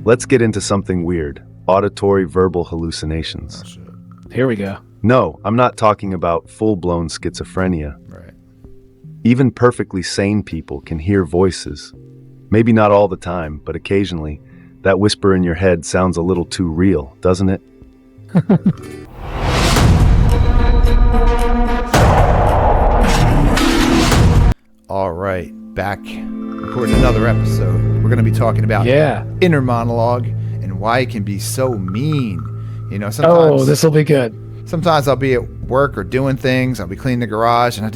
Let's get into something weird. Auditory verbal hallucinations. Oh, shit. Here we go. No, I'm not talking about full-blown schizophrenia. Right. Even perfectly sane people can hear voices. Maybe not all the time, but occasionally, that whisper in your head sounds a little too real, doesn't it? All right, back recording another episode. We're going to be talking about inner monologue and why it can be so mean. You know, sometimes. This will be good. Sometimes I'll be at work or doing things. I'll be cleaning the garage, and I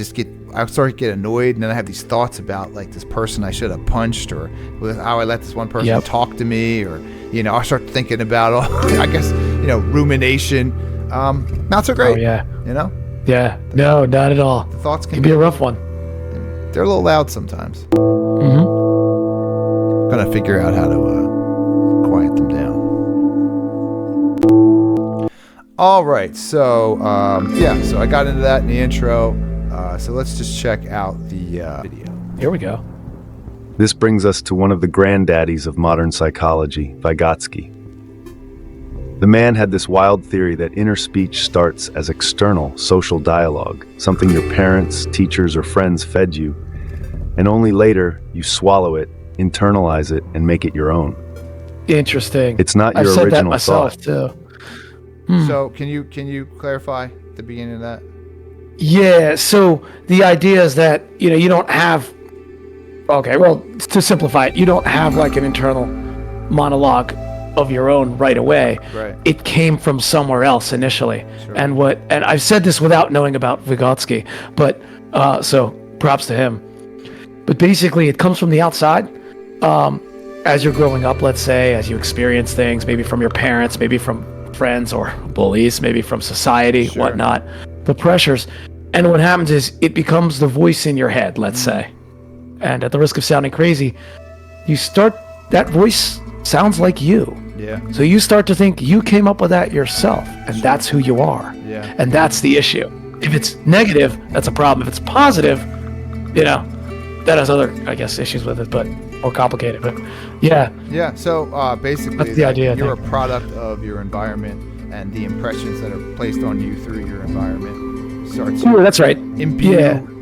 start to get annoyed, and then I have these thoughts about like this person I should have punched, or how I let this one person talk to me, or I start thinking about all. I guess rumination. Not so great. Oh yeah. Yeah. No, not at all. The thoughts can be a rough one. They're a little loud sometimes. Mm-hmm. Gotta figure out how to quiet them down. All right, so so I got into that in the intro. So let's just check out the video. Here we go. This brings us to one of the granddaddies of modern psychology, Vygotsky. The man had this wild theory that inner speech starts as external social dialogue, something your parents, teachers, or friends fed you, and only later you swallow it, internalize it, and make it your own. Interesting. It's not your I've said original that myself thought. too. So can you clarify the beginning of that? Yeah. So the idea is that you don't have. Okay. Well, to simplify it, you don't have like an internal monologue of your own right away. Right. It came from somewhere else initially. Sure. And I've said this without knowing about Vygotsky, but so props to him. But basically, it comes from the outside. As you're growing up, let's say, as you experience things, maybe from your parents, maybe from friends or bullies, maybe from society, whatnot, the pressures. And what happens is it becomes the voice in your head, let's say. And at the risk of sounding crazy, that voice sounds like you. Yeah. So you start to think you came up with that yourself, and that's who you are. Yeah. And that's the issue. If it's negative, that's a problem. If it's positive, that has other, I guess, issues with it, but more complicated. But yeah. Yeah. So basically, that's the idea. You're a product of your environment, and the impressions that are placed on you through your environment start to that's right. imbue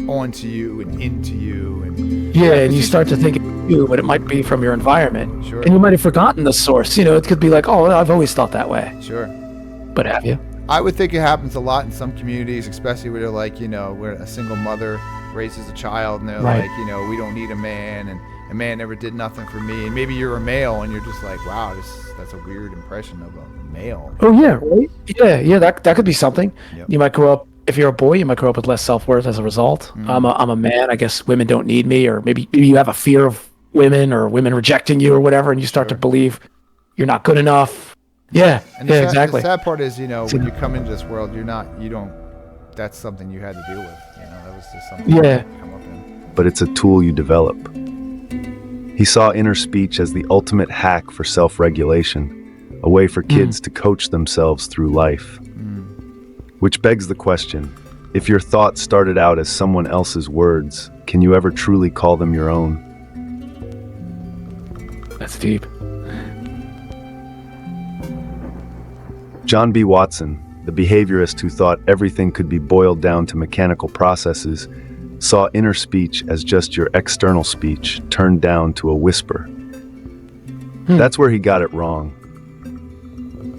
onto you and into you. And and you start to think but it might be from your environment. Sure. And you might have forgotten the source. It could be like, I've always thought that way. Sure. But have you? I would think it happens a lot in some communities, especially where they're like, where a single mother raises a child and they're like, we don't need a man, and a man never did nothing for me. And maybe you're a male and you're just like, wow, that's a weird impression of a male. Oh yeah, right? Yeah, that could be something. Yep. You might grow up, if you're a boy, you might grow up with less self-worth as a result. I'm a man, I guess women don't need me, or maybe you have a fear of women or women rejecting you or whatever, and you start to believe you're not good enough. Yeah, exactly. The sad part is, when you come into this world, that's something you had to deal with. That was just something you had to come up in. But it's a tool you develop. He saw inner speech as the ultimate hack for self-regulation, a way for kids to coach themselves through life. Which begs the question, if your thoughts started out as someone else's words, can you ever truly call them your own? That's deep. John B. Watson, the behaviorist who thought everything could be boiled down to mechanical processes, saw inner speech as just your external speech turned down to a whisper. That's where he got it wrong.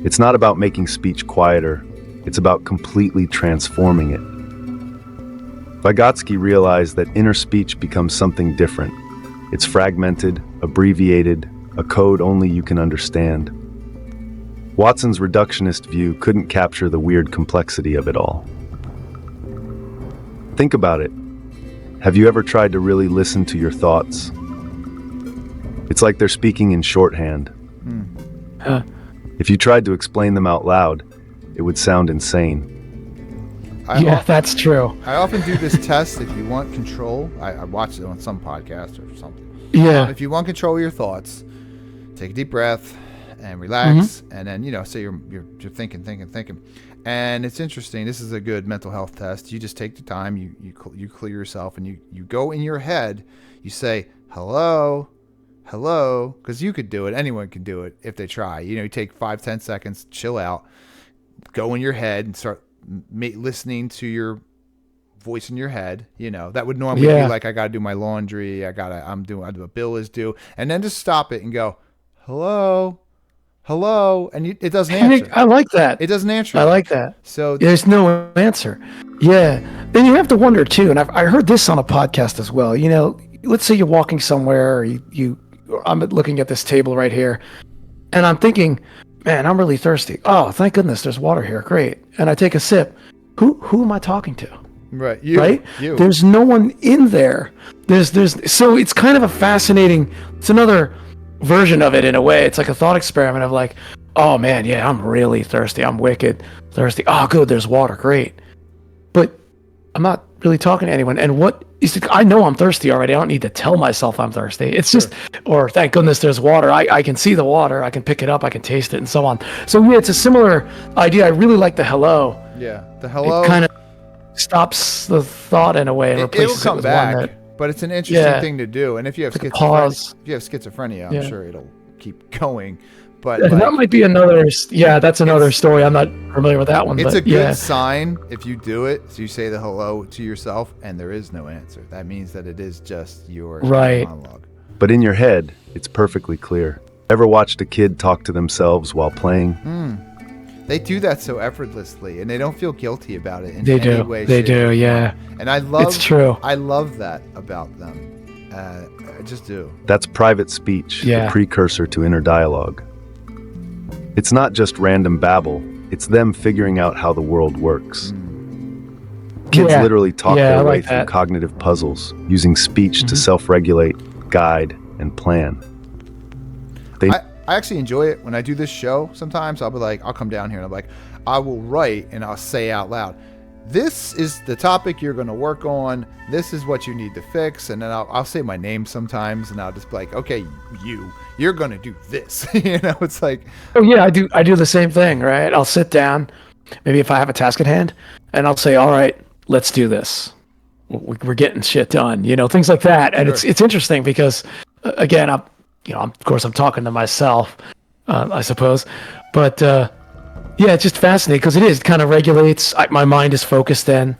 It's not about making speech quieter, it's about completely transforming it. Vygotsky realized that inner speech becomes something different. It's fragmented, abbreviated, a code only you can understand. Watson's reductionist view couldn't capture the weird complexity of it all. Think about it. Have you ever tried to really listen to your thoughts? It's like they're speaking in shorthand. If you tried to explain them out loud, it would sound insane. That's true. I often do this test. If you want control, I watched it on some podcast or something. Yeah. If you want control of your thoughts, take a deep breath and relax, and then say you're thinking, and it's interesting. This is a good mental health test. You just take the time, you clear yourself, and you go in your head. You say hello, hello, because you could do it. Anyone can do it if they try. You take 5-10 seconds, chill out, go in your head and start listening to your voice in your head. That would normally be like, I got to do my laundry. I do a bill is due. And then just stop it and go, hello, and it doesn't answer. I like that. It doesn't answer. I like that. So there's no answer. Yeah. Then you have to wonder too, and I heard this on a podcast as well. Let's say you're walking somewhere, or I'm looking at this table right here, and I'm thinking, man, I'm really thirsty. Oh, thank goodness there's water here. Great. And I take a sip. Who am I talking to? Right. You. There's no one in there. So it's kind of a fascinating, it's another version of it in a way. It's like a thought experiment of like, oh man, yeah, I'm really thirsty. I'm wicked thirsty. Oh, good. There's water. Great. But I'm not really talking to anyone. And I know I'm thirsty already. I don't need to tell myself I'm thirsty. It's just, or thank goodness there's water. I can see the water. I can pick it up. I can taste it and so on. So yeah, it's a similar idea. I really like the hello. Yeah. The hello. It kind of stops the thought in a way and replaces it'll come with back, one that, but it's an interesting thing to do. And if you have schizophrenia, I'm sure it'll keep going. But that might be another. Yeah, that's another story. I'm not familiar with that one. It's a good sign if you do it. So you say the hello to yourself, and there is no answer. That means that it is just your monologue. But in your head, it's perfectly clear. Ever watched a kid talk to themselves while playing? They do that so effortlessly, and they don't feel guilty about it in any way. They do, yeah. And I love. It's true. I love that about them. I just do. That's private speech, the precursor to inner dialogue. It's not just random babble. It's them figuring out how the world works. Kids literally talk their way through cognitive puzzles, using speech to self-regulate, guide, and plan. I actually enjoy it when I do this show. Sometimes I'll come down here and I'm like, I will write and I'll say out loud, this is the topic you're going to work on. This is what you need to fix. And then I'll say my name sometimes, and I'll just be like, okay, you're going to do this. It's like, oh yeah, I do the same thing, right? I'll sit down, maybe if I have a task at hand, and I'll say, all right, let's do this. We're getting shit done, things like that. And it's interesting because again, of course I'm talking to myself, I suppose, but it's just fascinating because it kind of regulates. My mind is focused. Then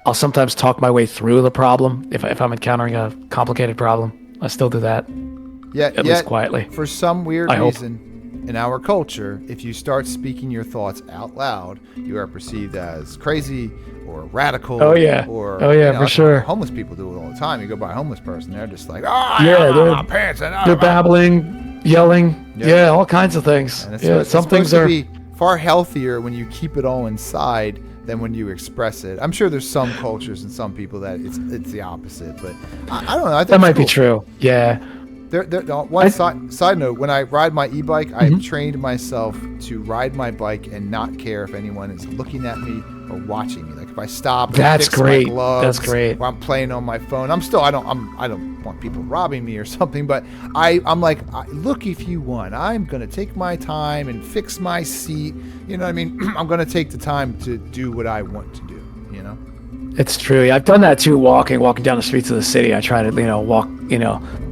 I'll sometimes talk my way through the problem if I'm encountering a complicated problem. I still do that. Yeah, at least quietly. For some weird reason, in our culture, if you start speaking your thoughts out loud, you are perceived as crazy or radical. Oh yeah. For sure. Homeless people do it all the time. You go by a homeless person, they're just like, they're babbling, yelling, all kinds of things. And some things are be far healthier when you keep it all inside than when you express it. I'm sure there's some cultures and some people that it's the opposite, but I don't know. I think that might be true. Yeah. Side note, when I ride my e-bike, I've trained myself to ride my bike and not care if anyone is looking at me or watching me. Like if I stop, that's great. My gloves, that's great. Or I'm playing on my phone. I don't want people robbing me or something, but I'm like, look, if you want, I'm gonna take my time and fix my seat. You know what I mean? I'm gonna take the time to do what I want to do. It's true. I've done that too. Walking down the streets of the city. I try to, walk.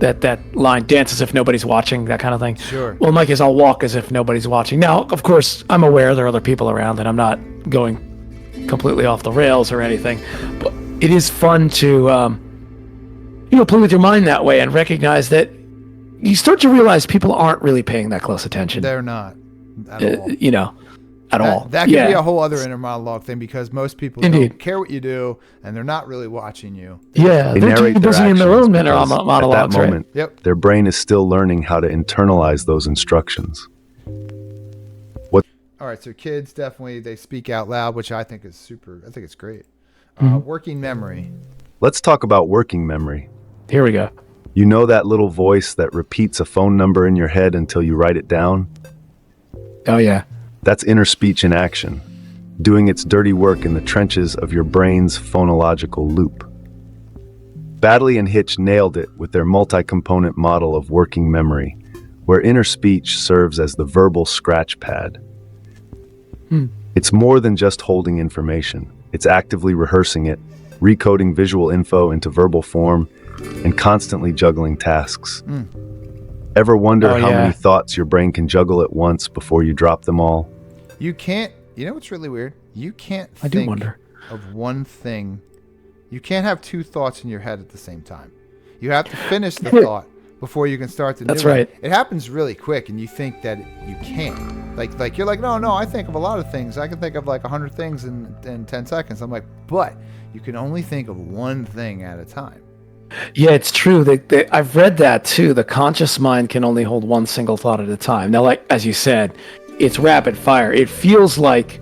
That line, dance as if nobody's watching, that kind of thing. Sure. Well, Mike, is I'll walk as if nobody's watching. Now, of course, I'm aware there are other people around, and I'm not going completely off the rails or anything. But it is fun to, play with your mind that way and recognize that you start to realize people aren't really paying that close attention. They're not. At all. At all. That could be a whole other inner monologue thing because most people don't care what you do and they're not really watching you. Yeah, they're too busy in their own inner monologues. At that moment, their brain is still learning how to internalize those instructions. All right, so kids definitely, they speak out loud, which I think is super. I think it's great. Working memory. Let's talk about working memory. Here we go. You know that little voice that repeats a phone number in your head until you write it down? Oh, yeah. That's inner speech in action, doing its dirty work in the trenches of your brain's phonological loop. Badley and Hitch nailed it with their multi-component model of working memory, where inner speech serves as the verbal scratch pad. It's more than just holding information. It's actively rehearsing it, recoding visual info into verbal form, and constantly juggling tasks. Ever wonder Oh, how yeah. many thoughts your brain can juggle at once before you drop them all? You can't. You know what's really weird? You can't I do think wonder. of one thing. You can't have two thoughts in your head at the same time. You have to finish the thought before you can start the new That's one. right. It happens really quick, and you think that you can't. Like you're like, no, I think of a lot of things. I can think of like 100 things in 10 seconds. I'm like, but you can only think of one thing at a time. Yeah, it's true. I've read that too. The conscious mind can only hold one single thought at a time. Now, like as you said, it's rapid fire. It feels like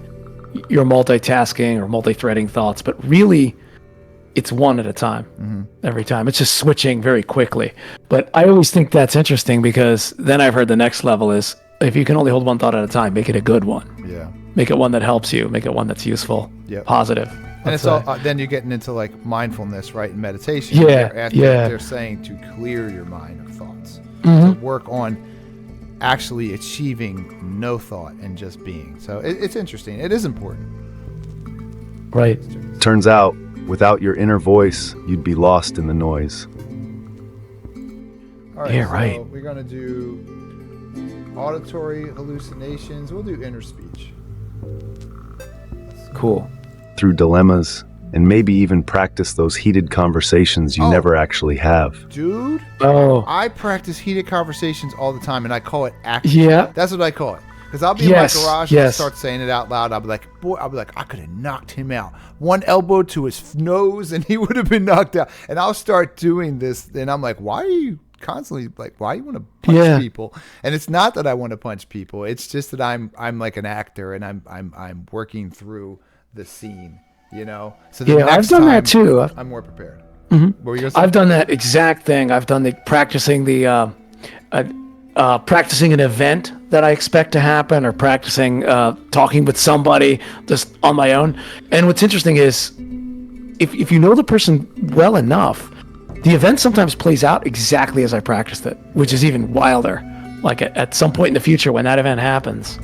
you're multitasking or multi-threading thoughts, but really, it's one at a time every time. It's just switching very quickly. But I always think that's interesting because then I've heard the next level is if you can only hold one thought at a time, make it a good one. Yeah. Make it one that helps you. Make it one that's useful, positive. And it's all, then you're getting into like mindfulness, right? And meditation. Yeah, They're saying to clear your mind of thoughts. Mm-hmm. To work on actually achieving no thought and just being. So it's interesting. It is important. Right. Turns out, without your inner voice, you'd be lost in the noise. All right, Yeah, so right. we're going to do auditory hallucinations. We'll do inner speech. Cool. Through dilemmas, and maybe even practice those heated conversations you Oh. never actually have. Dude, Oh, I practice heated conversations all the time, and I call it action. yeah. That's what I call it. Because I'll be Yes, in my garage and I'll yes. start saying it out loud. I'll be like, I could have knocked him out. One elbow to his nose and he would have been knocked out. And I'll start doing this. And I'm like, why are you constantly like, why you want to punch people? And it's not that I want to punch people. It's just that I'm like an actor and I'm working through the scene, you know? So the Yeah, I've next done that time, too. I'm more prepared. What were you gonna say? I've done that exact thing. I've done the practicing an event that I expect to happen, or practicing talking with somebody just on my own. And what's interesting is, if you know the person well enough, the event sometimes plays out exactly as I practiced it, which is even wilder. Like at some point in the future, when that event happens,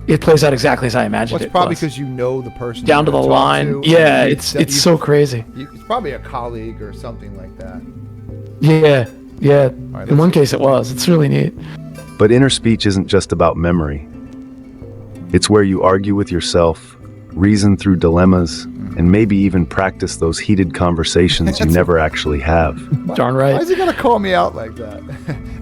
it plays out exactly as I imagined Well, it. it's probably was. because you know the person Down to you're the gonna talk line. to, Yeah, and it's so crazy. it's probably a colleague or something like that. Yeah. right, In one case, it was. It's really neat. But inner speech isn't just about memory. It's where you argue with yourself, reason through dilemmas, and maybe even practice those heated conversations you never actually have. Darn Why right. is he gonna call me out like that?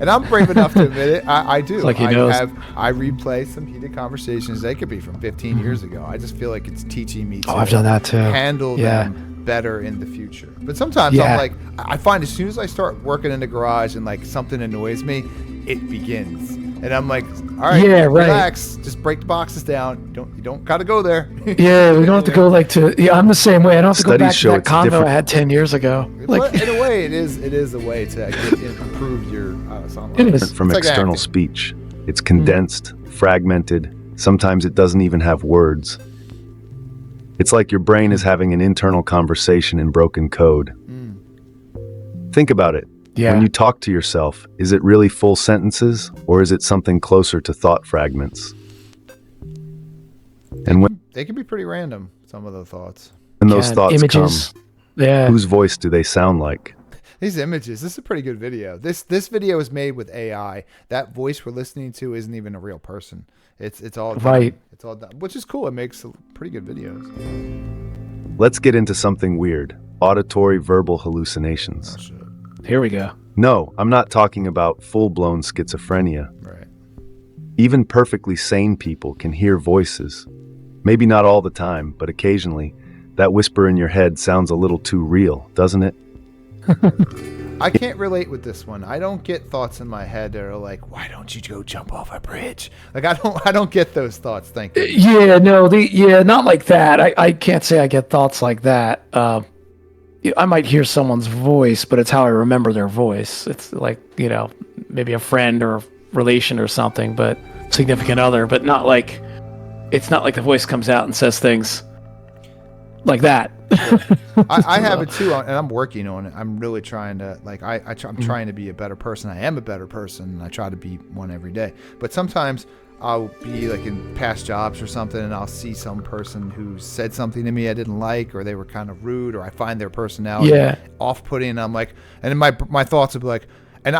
And I'm brave enough to admit it. I do. like he knows. I replay some heated conversations. They could be from 15 years ago. I just feel like it's teaching me to Oh, I've done that too. handle Yeah. them better in the future. But sometimes Yeah. I'm like, I find as soon as I start working in the garage and like something annoys me, it begins. And I'm like, all right, Yeah, right. relax. Just break the boxes down. You don't gotta go there. Yeah, we don't have to go Yeah, I'm the same way. I don't have to go Studies back to show that it's convo different. I had 10 years ago. But in a way, it is a way to improve your song. It is. From It's like external acting. speech. It's condensed, fragmented. Sometimes it doesn't even have words. It's like your brain is having an internal conversation in broken code. Think about it. Yeah. When you talk to yourself, is it really full sentences, or is it something closer to thought fragments? And when They can be pretty random, some of the thoughts. those Yeah, thoughts images. Yeah. come, whose voice do they sound like? These images, this is a pretty good video. This video is made with AI. That voice we're listening to isn't even a real person. It's all done. Right. It's all done, which is cool. It makes pretty good videos. Let's get into something weird. Auditory verbal hallucinations. Here we go. No, I'm not talking about full-blown schizophrenia. Right. Even perfectly sane people can hear voices. Maybe not all the time, but occasionally. That whisper in your head sounds a little too real, doesn't it? I can't relate with this one. I don't get thoughts in my head that are like, "Why don't you go jump off a bridge?" Like I don't get those thoughts. Thank you. Yeah, no, not like that. I can't say I get thoughts like that. I might hear someone's voice, but it's how I remember their voice. It's like, maybe a friend or a relation or something, but significant other, but it's not like the voice comes out and says things like that. I have it too, and I'm working on it. I'm really trying to I'm trying to be a better person. I am a better person, and I try to be one every day. But sometimes I'll be like in past jobs or something, and I'll see some person who said something to me I didn't like, or they were kind of rude, or I find their personality Yeah. off-putting, and I'm like, and then my thoughts will be like, and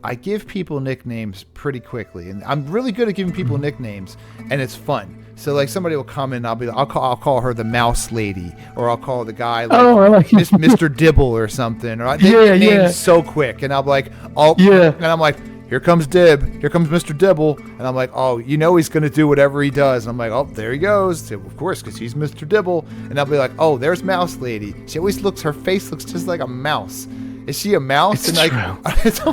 I give people nicknames pretty quickly, and I'm really good at giving people nicknames, and it's fun. So like somebody will come in, I'll call her the Mouse Lady, or I'll call the guy like, I like Mr. Dibble or something, or they get names so quick, and I'll be like, and I'm like, here comes Dib, here comes Mr. Dibble, and I'm like, oh, he's gonna do whatever he does, and I'm like, oh, there he goes, so, of course, because he's Mr. Dibble, and I'll be like, oh, there's Mouse Lady. She always her face looks just like a mouse. Is she a mouse? It's and true. I'm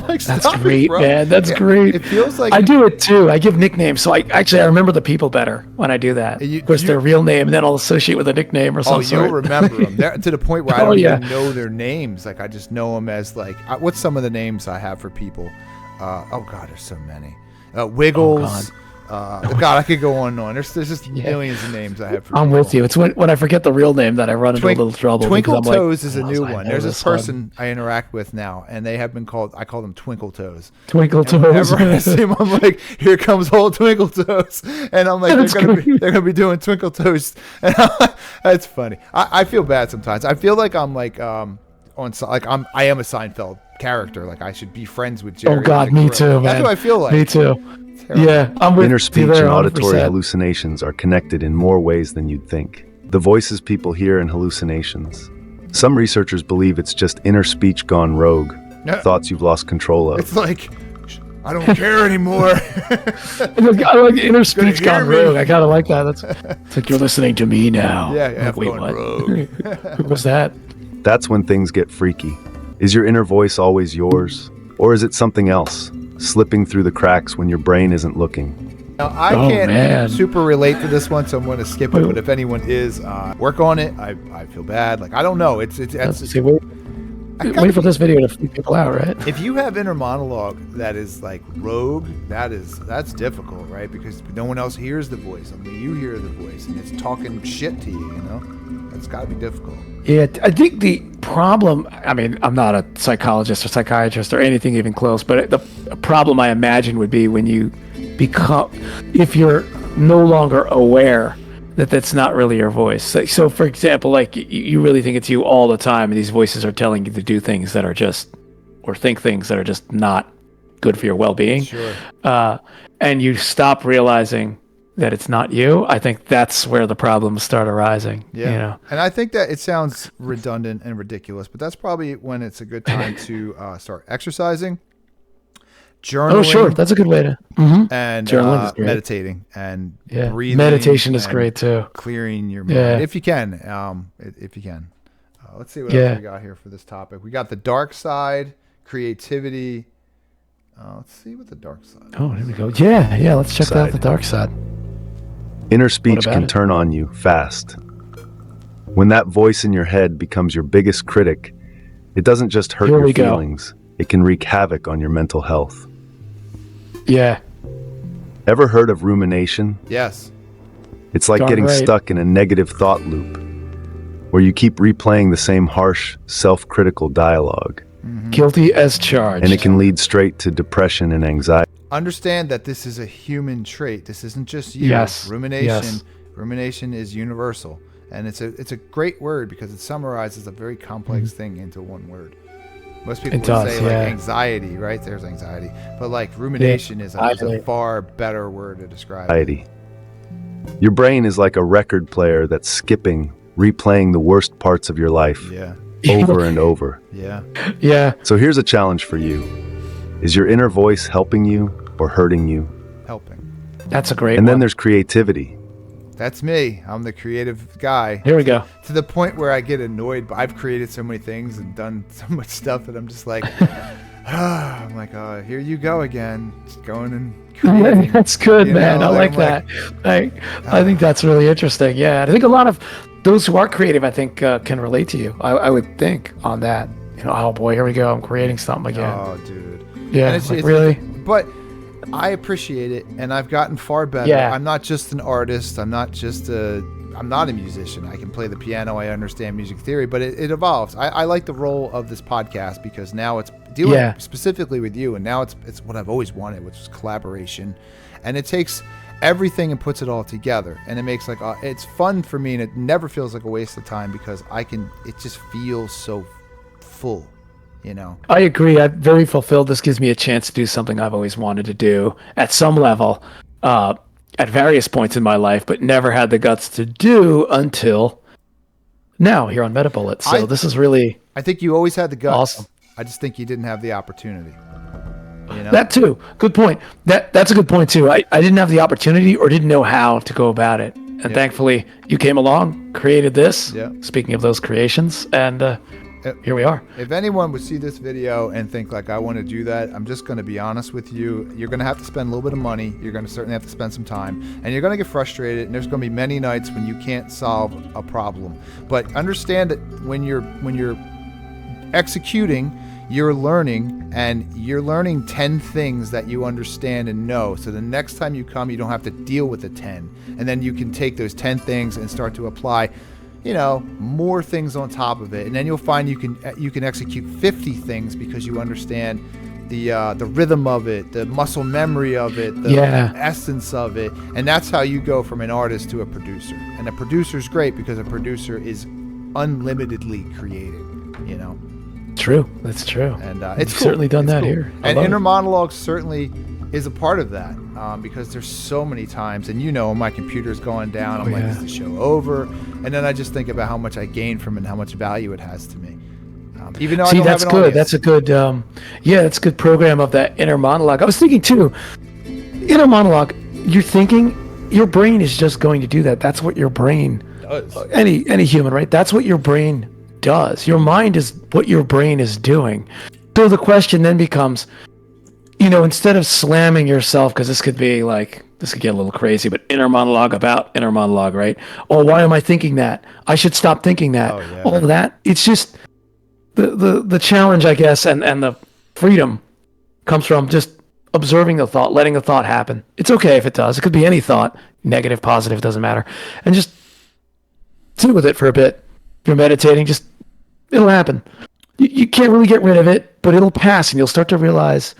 like, That's great, bro. man. That's great. It feels like I do it too. I give nicknames, so I remember the people better when I do that. Of course, their real name, and then I'll associate with a nickname or something. Oh, you'll remember them to the point where I don't even know their names. Like I just know them as like, what's some of the names I have for people? Oh God, there's so many. Wiggles. God, I could go on and on. There's just millions of names I have for people. I'm with you. It's when I forget the real name that I run into a little trouble. Twinkle Toes is a new one. There's this person I interact with now, and they have been called, I call them Twinkle Toes. Twinkle Toes. Whenever I see them, I'm like, here comes old Twinkle Toes. And I'm like, they're gonna be doing Twinkle Toes. And that's funny. I feel bad sometimes. I feel like I'm like I am a Seinfeld character. Like I should be friends with Jerry. Oh God, me too, man. That's what I feel like. Me too. Yeah, I'm with Inner speech you there, and auditory 100%. hallucinations are connected in more ways than you'd think. The voices people hear in hallucinations. Some researchers believe it's just inner speech gone rogue, thoughts you've lost control of. It's like, I don't care anymore. I like inner speech gone rogue. I kind of like that. It's like you're listening to me now. Yeah, like, wait, going what? rogue. Who was that? That's when things get freaky. Is your inner voice always yours? Or is it something else, slipping through the cracks when your brain isn't looking? Now, I can't super relate to this one, so I'm going to skip it. But if anyone is, work on it. I feel bad. Like, I don't know. Wait for this video to freak people out, right? If you have inner monologue that is like rogue, that's difficult, right? Because no one else hears the voice. Only you hear the voice, and it's talking shit to you. That's got to be difficult. Yeah, I think the problem, I mean, I'm not a psychologist or psychiatrist or anything even close, but the problem I imagine would be when you if you're no longer aware that that's not really your voice. So for example, like you really think it's you all the time, and these voices are telling you to do things that are or think things that are just not good for your well-being. Sure. And you stop realizing that it's not you. I think that's where the problems start arising. Yeah. And I think that it sounds redundant and ridiculous, but that's probably when it's a good time to start exercising, journaling. Oh, sure. That's a good way to. Mm-hmm. And meditating and breathing. Meditation is great too. Clearing your mind if you can. Let's see what else we got here for this topic. We got the dark side, creativity. Let's see what the dark side is. Oh, here we go. Yeah. Let's check out the dark side. Inner speech can turn on you fast. When that voice in your head becomes your biggest critic, it doesn't just hurt your feelings, it can wreak havoc on your mental health. Yeah. Ever heard of rumination? Yes. It's like getting stuck in a negative thought loop, where you keep replaying the same harsh, self-critical dialogue. Mm-hmm. Guilty as charged. And it can lead straight to depression and anxiety. Understand that this is a human trait. This isn't just you. Yes. Rumination is universal, and it's a great word because it summarizes a very complex thing into one word. Most people would say like anxiety, right? There's anxiety, but like rumination is a far better word to describe it. Your brain is like a record player that's skipping, replaying the worst parts of your life over and over. Yeah. So here's a challenge for you. Is your inner voice helping you or hurting you? Helping. That's a great one. And then there's creativity. That's me. I'm the creative guy. Here we go. To the point where I get annoyed, but I've created so many things and done so much stuff that I'm just like, I'm like, oh, here you go again. Just going and creating. That's good, man. I like that. I think that's really interesting. Yeah. I think a lot of those who are creative, I think, can relate to you. I would think on that. Oh boy, here we go. I'm creating something again. Oh, dude. Yeah, it's really? But I appreciate it, and I've gotten far better. Yeah. I'm not just an artist. I'm not a musician. I can play the piano. I understand music theory, but it evolves. I like the role of this podcast because now it's dealing specifically with you, and now it's what I've always wanted, which is collaboration, and it takes everything and puts it all together, and it makes like it's fun for me, and it never feels like a waste of time because it just feels so full. I agree. I'm very fulfilled. This gives me a chance to do something I've always wanted to do at some level, at various points in my life, but never had the guts to do until now here on MetaBullet. So this is really, I think you always had the guts. Awesome. I just think you didn't have the opportunity. That too. Good point. That's a good point too. I didn't have the opportunity or didn't know how to go about it. And thankfully you came along, created this. Yeah. Speaking of those creations, and here we are. If anyone would see this video and think like, I want to do that, I'm just going to be honest with you. You're going to have to spend a little bit of money. You're going to certainly have to spend some time, and you're going to get frustrated. And there's going to be many nights when you can't solve a problem. But understand that when you're executing, you're learning, and you're learning 10 things that you understand and know. So the next time you come, you don't have to deal with the 10, and then you can take those 10 things and start to apply more things on top of it, and then you'll find you can execute 50 things because you understand the rhythm of it, the muscle memory of it, the essence of it, and that's how you go from an artist to a producer. And a producer's great because a producer is unlimitedly creative. True, that's true. And it's cool. Certainly done that cool. here. And Inner Monologue certainly is a part of that, because there's so many times, and my computer's going down. I'm like, is the show over? And then I just think about how much I gain from it and how much value it has to me. Even though I don't have an good. audience. That's a good, that's a good program of that Inner Monologue. I was thinking too, Inner Monologue, you're thinking, your brain is just going to do that. That's what your brain does. Any human, right? That's what your brain does. Your mind is what your brain is doing. So the question then becomes, instead of slamming yourself, because this could get a little crazy, but inner monologue about inner monologue, right? Oh, why am I thinking that? I should stop thinking that. Oh, yeah. All of that. It's just the challenge, I guess, and the freedom comes from just observing the thought, letting the thought happen. It's okay if it does. It could be any thought, negative, positive, doesn't matter. And just sit with it for a bit. If you're meditating, it'll happen. You can't really get rid of it, but it'll pass, and you'll start to realize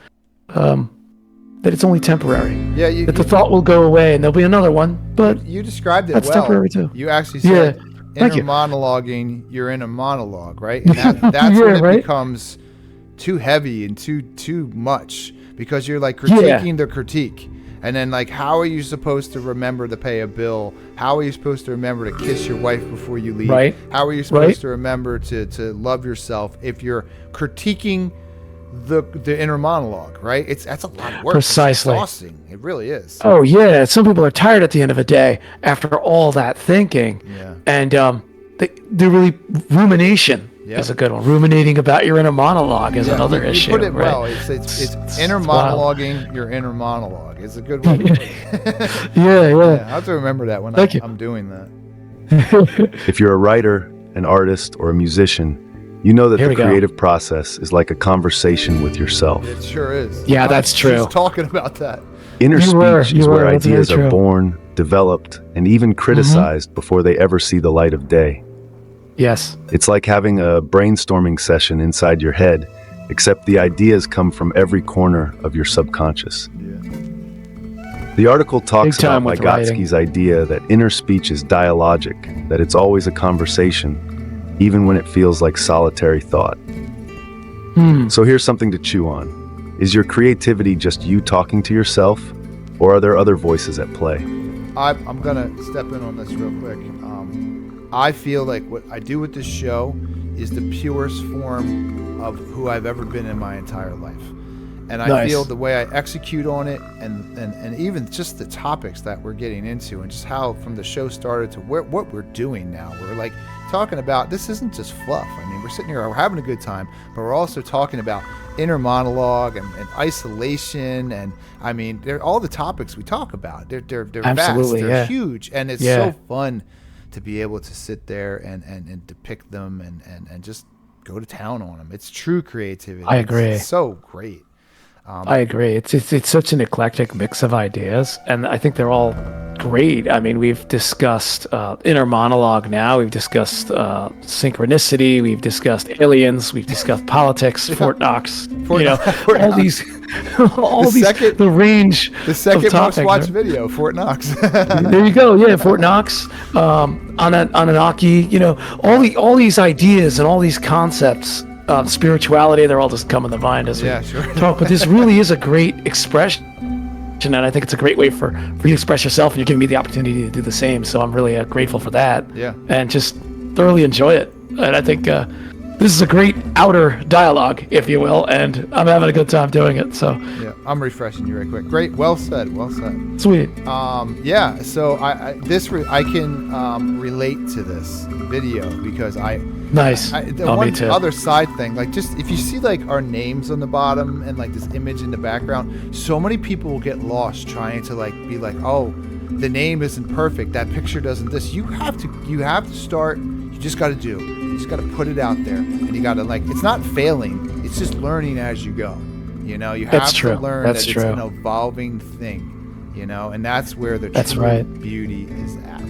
that it's only temporary. Yeah, that the thought will go away, and there'll be another one. But you described it that's well. temporary too. You actually said inner monologuing. You're in a monologue, right? And that's when it becomes too heavy and too much, because you're like critiquing the critique. And then, like, how are you supposed to remember to pay a bill? How are you supposed to remember to kiss your wife before you leave? Right. How are you supposed to remember to love yourself if you're critiquing the inner monologue, right? That's a lot of work. Precisely. It's exhausting. It really is. Oh, yeah. Some people are tired at the end of a day after all that thinking. Yeah. And they're really rumination. Yep. Is a good one. Ruminating about your inner monologue is another issue. You put it right? well. It's inner monologuing your inner monologue. It's a good way to put it. Yeah. I have to remember that when I'm doing that. If you're a writer, an artist, or a musician, you know that the creative process is like a conversation with yourself. It sure is. Yeah, that's true. Just talking about that. Inner speech is where ideas are born, developed, and even criticized before they ever see the light of day. Yes. It's like having a brainstorming session inside your head, except the ideas come from every corner of your subconscious. Yeah. The article talks about Vygotsky's idea that inner speech is dialogic, that it's always a conversation, even when it feels like solitary thought. So here's something to chew on. Is your creativity just you talking to yourself, or are there other voices at play? I'm going to step in on this real quick. I feel like what I do with this show is the purest form of who I've ever been in my entire life. And I feel the way I execute on it, and even just the topics that we're getting into, and just how from the show started to what we're doing now. We're like talking about, this isn't just fluff. I mean, we're sitting here, we're having a good time, but we're also talking about inner monologue and isolation. And I mean, they're all the topics we talk about. They're vast, they're huge, and it's so fun to be able to sit there and depict them and just go to town on them. It's true creativity. I agree. It's so great. I agree. It's such an eclectic mix of ideas, and I think they're all great. I mean, we've discussed inner monologue now. We've discussed synchronicity. We've discussed aliens. We've discussed politics. Fort Knox. All these, the range. The second of topics, most watched video, Fort Knox. There you go. Yeah, Fort Knox, Anunnaki. All these ideas and all these concepts spirituality. They're all just coming to mind as we talk. But this really is a great expression, and I think it's a great way for you to express yourself, and you're giving me the opportunity to do the same. So I'm really grateful for that. Yeah. And just thoroughly enjoy it. And I think this is a great outer dialogue, if you will, and I'm having a good time doing it. So yeah, I'm refreshing you right quick. Great, well said, well said. Sweet. Yeah. So I can relate to this video because Nice. One me too. other side thing, like just if you see like our names on the bottom and like this image in the background, so many people will get lost trying to like be like, oh, the name isn't perfect, that picture doesn't this. You have to start. You just got to do. You just got to put it out there, and you got to like. It's not failing. It's just learning as you go. You know, you have to learn that it's an evolving thing. You know, and that's where the true beauty is at.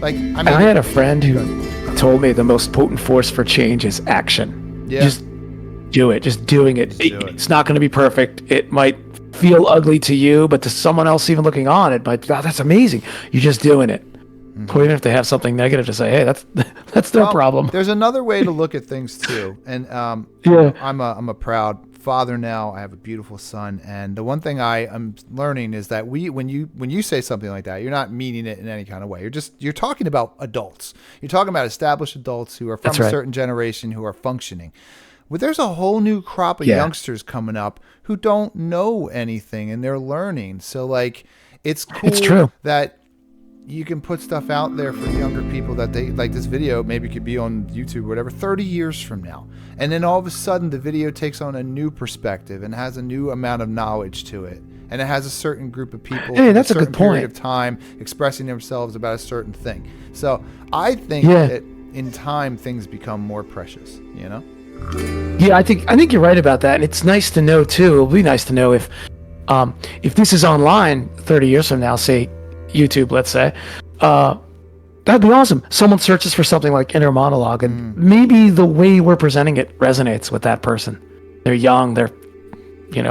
Like, I had a friend who told me the most potent force for change is action. Yeah. Just do it. Just doing it. It's not going to be perfect. It might feel ugly to you, but to someone else even looking on, it might, oh, that's amazing. You're just doing it. Or even if they have something negative to say, hey, that's their problem. There's another way to look at things too. And I'm a proud father now. I have a beautiful son, and the one thing I am learning is that when you say something like that, you're not meaning it in any kind of way. You're talking about adults. You're talking about established adults who are from a certain generation who are functioning. Well, there's a whole new crop of youngsters coming up who don't know anything and they're learning. So like, it's cool that you can put stuff out there for younger people that they like. This video maybe could be on YouTube or whatever 30 years from now, and then all of a sudden the video takes on a new perspective and has a new amount of knowledge to it, and it has a certain group of people that's a certain good point. period of time expressing themselves about a certain thing. So I think that in time things become more precious, you know. Yeah, I think you're right about that, and it's nice to know too. It'll be nice to know if this is online 30 years from now, say YouTube, let's say, that'd be awesome. Someone searches for something like inner monologue, and maybe the way we're presenting it resonates with that person. They're young, they're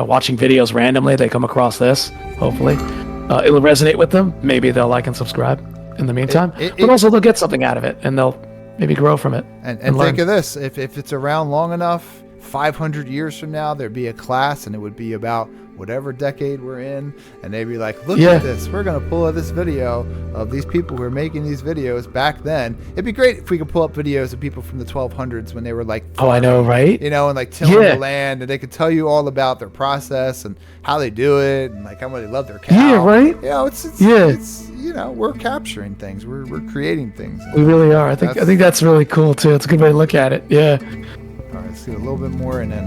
watching videos randomly, they come across this, hopefully it'll resonate with them. Maybe they'll like and subscribe in the meantime, but also they'll get something out of it, and they'll maybe grow from it. And think of this, if it's around long enough, 500 years from now, there'd be a class, and it would be about whatever decade we're in, and they'd be like, look at this, we're going to pull up this video of these people who are making these videos back then. It'd be great if we could pull up videos of people from the 1200s when they were like farming, I know, right? And like tilling the land, and they could tell you all about their process and how they do it, and like how much they love their cow. Yeah, right? It's we're capturing things, we're creating things. We really are. I think that's really cool too. It's a good way to look at it. Yeah. All right, let's do a little bit more, and then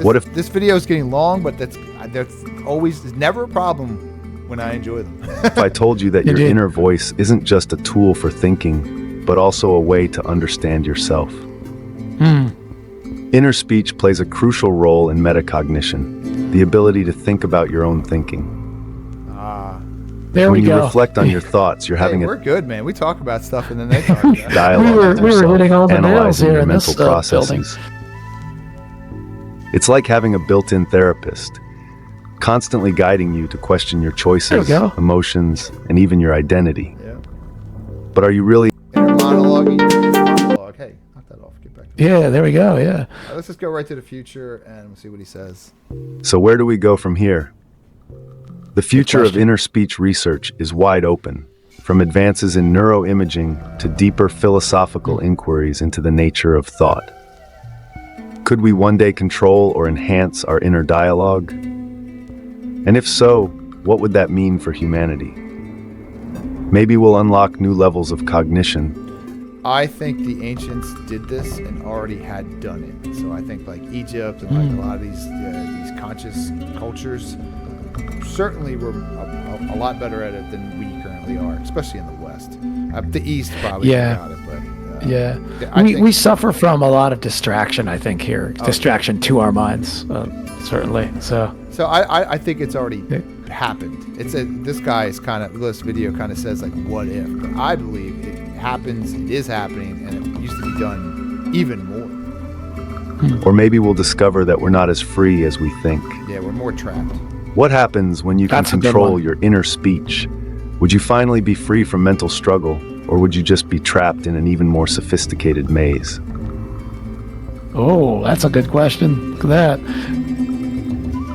what if this video is getting long? But that's always never a problem when I enjoy them. If I told you that your inner voice isn't just a tool for thinking, but also a way to understand yourself. Inner speech plays a crucial role in metacognition, the ability to think about your own thinking. There when we you go. reflect on your thoughts, you're having we're good, man. We talk about stuff and then they talk about dialogue. we were hitting all the nails here in mental this processes. building. It's like having a built-in therapist, constantly guiding you to question your choices, emotions, and even your identity. Yeah. But are you really inner monologue? Hey, knock that off. Get back to Yeah, there we go. Yeah. Let's just go right to the future and we'll see what he says. So where do we go from here? The future of inner speech research is wide open, from advances in neuroimaging to deeper philosophical inquiries into the nature of thought. Could we one day control or enhance our inner dialogue? And if so, what would that mean for humanity? Maybe we'll unlock new levels of cognition. I think the ancients did this and already had done it. So I think like Egypt and like a lot of these conscious cultures certainly were a lot better at it than we currently are, especially in the West. The East probably got it, but we suffer from a lot of distraction, I think, here. Distraction to our minds, certainly. So I think it's already happened. This guy's this video kind of says like, what if? But I believe it happens, it is happening, and it used to be done even more. Or maybe we'll discover that we're not as free as we think. Yeah, we're more trapped. What happens when you can control your inner speech? Would you finally be free from mental struggle, or would you just be trapped in an even more sophisticated maze? Oh, that's a good question. Look at that.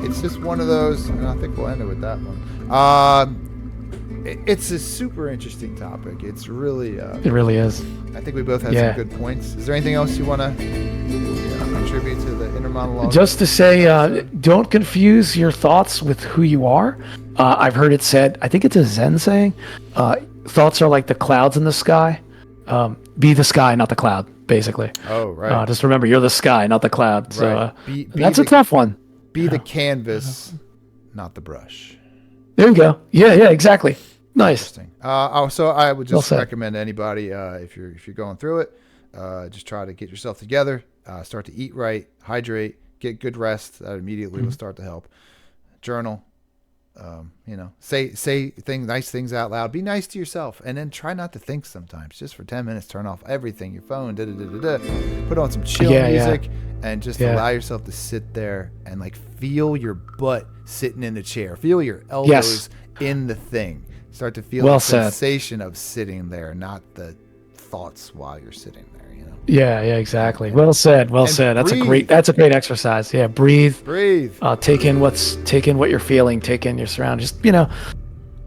It's just one of those, and I think we'll end it with that one. It's a super interesting topic. It's really. It really is. I think we both had some good points. Is there anything else you want to contribute to the inner monologue? Just to say, don't confuse your thoughts with who you are. I've heard it said, I think it's a Zen saying, thoughts are like the clouds in the sky. Be the sky, not the cloud, basically. Oh, right. Just remember, you're the sky, not the cloud. Right. So Be that's a tough one. Be the canvas, not the brush. There you go. Yeah, exactly. Nice. Interesting. So I would just recommend anybody, if you're going through it, just try to get yourself together, start to eat right, hydrate, get good rest. That immediately will start to help. Journal. Say nice things out loud. Be nice to yourself, and then try not to think sometimes. Just for 10 minutes, turn off everything, your phone, put on some chill music, and just allow yourself to sit there and like feel your butt sitting in the chair. Feel your elbows in the thing. Start to feel the sensation of sitting there, not the thoughts while you're sitting there. Yeah, exactly. Well said. Breathe. That's a great exercise. Yeah, breathe. Take in what you're feeling. Take in your surroundings. Just,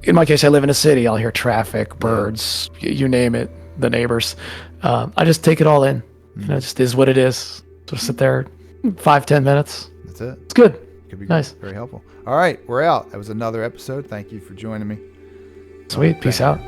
in my case, I live in a city. I'll hear traffic, birds, you name it, the neighbors. I just take it all in. It just is what it is. Just sit there 5-10 minutes. That's it. It's good. Could be nice. Very helpful. All right, we're out. That was another episode. Thank you for joining me. Sweet. Peace out.